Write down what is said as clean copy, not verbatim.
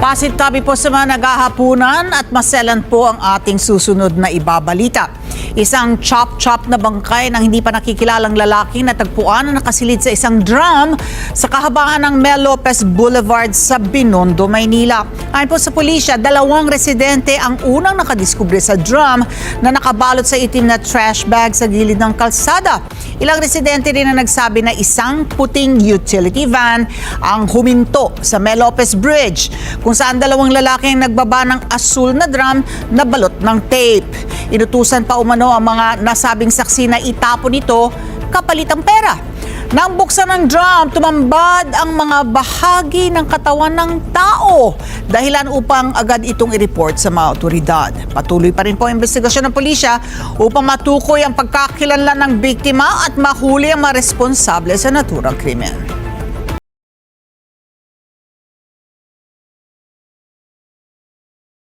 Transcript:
Masintabi po sa mga naghahapunan at maselan po ang ating susunod na ibabalita. Isang chop-chop na bangkay ng hindi pa nakikilalang lalaki na tagpuan na nakasilid sa isang drum sa kahabaan ng Mel Lopez Boulevard sa Binondo, Maynila. Ayon po sa pulisya, 2 residente ang unang nakadiskubre sa drum na nakabalot sa itim na trash bag sa gilid ng kalsada. Ilang residente rin ang nagsabi na isang puting utility van ang huminto sa Mel Lopez Bridge, kung saan 2 lalaki ang nagbaba ng asul na drum na balot ng tape. Inutusan pa umano ang mga nasabing saksi na itapon ito kapalit ang pera. Nang buksan ng drum, tumambad ang mga bahagi ng katawan ng tao, dahilan upang agad itong i-report sa mga otoridad. Patuloy pa rin po ang investigasyon ng pulisya upang matukoy ang pagkakilanlan ng biktima at mahuli ang mga responsable sa naturang krimen.